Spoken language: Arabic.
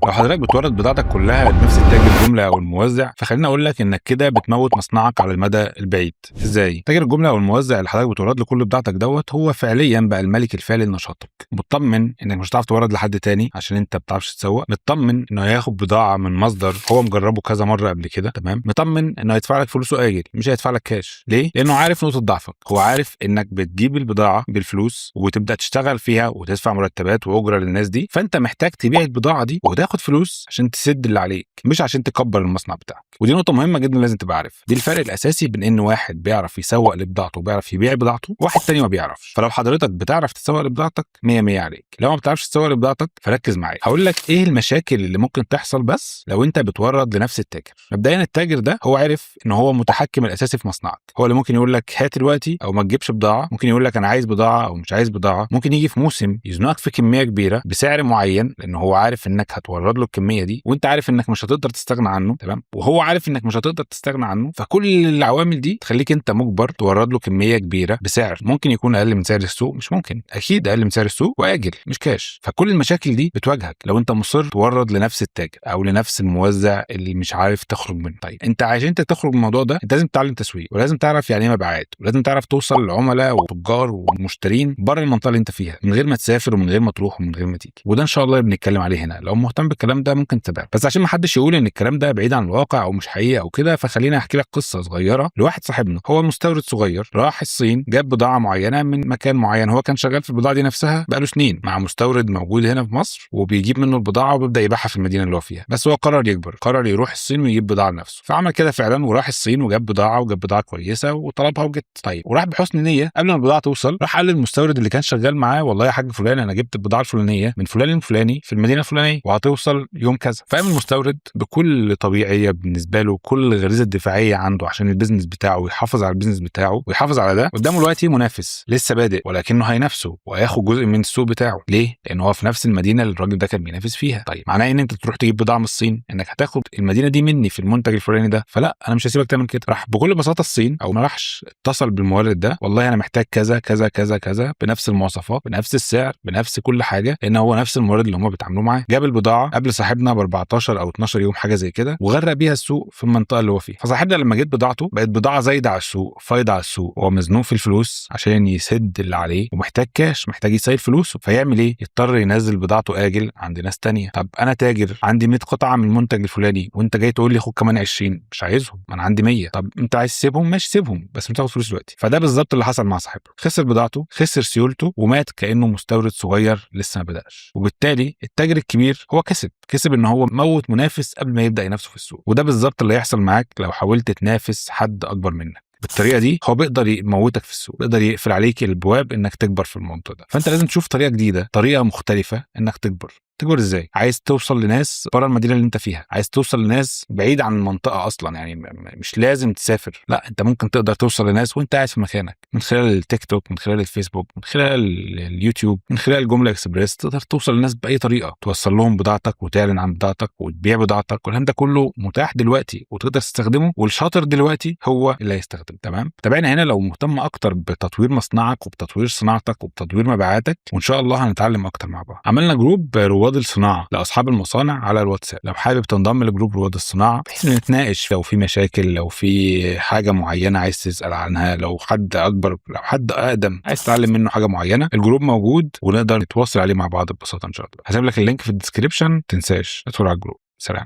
لو حضرتك بتورد بضاعتك كلها لنفس التاجر الجمله او الموزع، فخليني اقول لك انك كده بتموت مصنعك على المدى البعيد. ازاي؟ تاجر الجمله او الموزع اللي حضرتك بتورد له كل بضاعتك هو فعليا بقى الملك الفعلي لنشاطك. مطمن انك مش هتعرف تورد لحد تاني عشان انت ما بتعرفش تسوق، مطمن انه هياخد بضاعه من مصدر هو مجربه كذا مره قبل كده، تمام، مطمن انه هيدفع لك فلوسه اجل مش هيدفع لك كاش. ليه؟ لانه عارف نقطه ضعفك، هو عارف انك بتجيب البضاعه بالفلوس وتبدا تشتغل فيها وتدفع مرتبات واجره للناس دي، فانت محتاج تبيع البضاعه دي وتاخد فلوس عشان تسد اللي عليك، مش عشان تكبر المصنع بتاعك. ودي نقطه مهمه جدا لازم تبقى عارف. دي الفرق الاساسي بين ان واحد بيعرف يسوق لبضاعته وبيعرف يبيع بضاعته وواحد تاني ما بيعرفش. فلو حضرتك بتعرف تسوق لبضاعتك 100 100 عليك، لو ما بتعرفش تسوق لبضاعتك فركز معايا. هقول لك ايه المشاكل اللي ممكن تحصل بس لو انت بتورد لنفس التاجر. مبدئيا التاجر ده هو عارف ان هو متحكم الاساسي في مصنعك، هو اللي ممكن يقول لك هات دلوقتي او ما تجيبش بضاعه، ممكن يقول لك انا عايز بضاعه او مش عايز بضاعه، ممكن يجي في موسم يزنقك في كميه كبيره بسعر معين لان هو عارف انك هتورد له الكميه دي وانت عارف انك مش هتقدر تستغنى عنه، تمام، وهو عارف انك مش هتقدر تستغنى عنه. فكل العوامل دي تخليك انت مجبر تورد له كميه كبيره بسعر ممكن يكون اقل من سعر السوق، مش ممكن، اكيد اقل من سعر السوق واجل مش كاش. فكل المشاكل دي بتواجهك لو انت مصر تورد لنفس التاجر او لنفس الموزع اللي مش عارف تخرج منه. طيب انت عشان انت تخرج من الموضوع ده انت لازم تتعلم تسويق، ولازم تعرف يعني ايه مبيعات، ولازم تعرف توصل لعملاء وتجار ومشترين بره المنطقه اللي انت فيها من غير ما تسافر ومن غير ما تروح ومن غير ما تيجي. وده ان شاء الله بنتكلم عليه هنا. لو مهتم بالكلام ده ممكن تتابع، بس عشان ما حدش يقول ان الكلام ده بعيد عن الواقع او مش حقيقي او كده، فخليني احكي لك قصه صغيره لواحد صاحبنا. هو مستورد صغير راح الصين، جاب بضاعه معينه من مكان معين، هو كان شغال في البضاعه دي نفسها بقاله سنين مع مستورد موجود هنا في مصر وبيجيب منه البضاعه وبيبدا يبيعها في المدينه اللي هو فيها. بس هو قرر يكبر، قرر يروح الصين ويجيب بضاعه لنفسه، فعمل كده فعلا وراح الصين وجاب بضاعه وجاب بضاعه كويسه وطلبها وجت. طيب وراح بحسن نيه قبل ما البضاعه توصل راح قال للمستورد اللي كان شغال معاه والله يا حاج فلان انا جبت البضاعه الفلانيه من فلان الفلاني في المدينه الفلانيه وهتوصل يوم كذا. فقام المستورد بكل طبيعيه بالنسبه له، كل غريزه دفاعيه عنده عشان البيزنس بتاعه ويحافظ على البيزنس بتاعه ويحافظ على ده، قدامه دلوقتي منافس لسه بادئ ولكنه هينافسه وهياخد جزء من السوق بتاعه. ليه؟ لان هو في نفس المدينه اللي الراجل ده كان بينافس فيها. طيب معناه ان انت تروح تجيب بضاعه من الصين انك هتاخد المدينه دي مني في المنتج الفلاني ده، فلا انا مش هسيبك تعمل كده. راح بكل بساطه الصين او ما راحش اتصل بالمورد ده والله انا محتاج كذا كذا كذا كذا بنفس المواصفات بنفس السعر بنفس كل حاجه، لان هو نفس المورد اللي هم بيتعاملوا معاه. جاب البضاعه قبل صاحبنا ب 14 او 12 يوم حاجه زي كده وغرق بيها السوق في المنطقه اللي هو فيها. فصاحبنا لما جت بضاعته بقت بضاعه زايده على السوق، فايضه على السوق، هو مزنوق في الفلوس عشان يسد اللي عليه ومحتاج كاش، محتاج يسيل فلوسه، فيعمل ايه؟ يضطر ينزل بضاعته اجل عند ناس تانية. طب انا تاجر عندي 100 قطعه من المنتج الفلاني وانت جاي تقول لي خد كمان 20، مش عايزهم، ما انا عندي 100. طب انت عايز تسيبهم؟ ماشي سيبهم بس مش هتاخد فلوس دلوقتي. فده بالظبط اللي حصل مع صاحبه، خسر بضاعته، خسر سيولته، ومات كانه مستورد صغير لسه ما بداش. وبالتالي التاجر الكبير هو كسب ان هو موت منافس قبل ما يبدا ينافسه في السوق. وده بالظبط اللي هيحصل معاك لو حاولت تنافس حد اكبر منك. بالطريقه دي هو بيقدر يموتك في السوق، بيقدر يقفل عليك الابواب انك تكبر في المنطقه ده. فانت لازم تشوف طريقه جديده، طريقه مختلفه انك تكبر. تكبر ازاي؟ عايز توصل لناس بره المدينه اللي انت فيها، عايز توصل لناس بعيد عن المنطقه اصلا، يعني مش لازم تسافر، لا انت ممكن تقدر توصل لناس وانت قاعد في مكانك من خلال التيك توك، من خلال الفيسبوك، من خلال اليوتيوب، من خلال جمله اكسبريس. تقدر توصل للناس باي طريقه، توصل لهم بضاعتك وتعلن عن بضاعتك وتبيع بضاعتك. والكلام ده كله متاح دلوقتي وتقدر تستخدمه، والشاطر دلوقتي هو اللي هيستخدم. تمام؟ تابعنا هنا لو مهتم اكتر بتطوير مصنعك وبتطوير صناعتك وبتطوير مبيعاتك، وان شاء الله هنتعلم اكتر مع بعض. عملنا جروب رواد الصناعه لاصحاب المصانع على الواتساب، لو حابب تنضم لجروب رواد الصناعه بحيث نتناقش لو في مشاكل، لو في حاجه معينه عايز تسال عنها، لو حد اكبر لو حد اقدم عايز تتعلم منه حاجه معينه، الجروب موجود ونقدر نتواصل عليه مع بعض ببساطه ان شاء الله. هسيب لك اللينك في الديسكريبشن، تنساش ادخل على الجروب. سلام.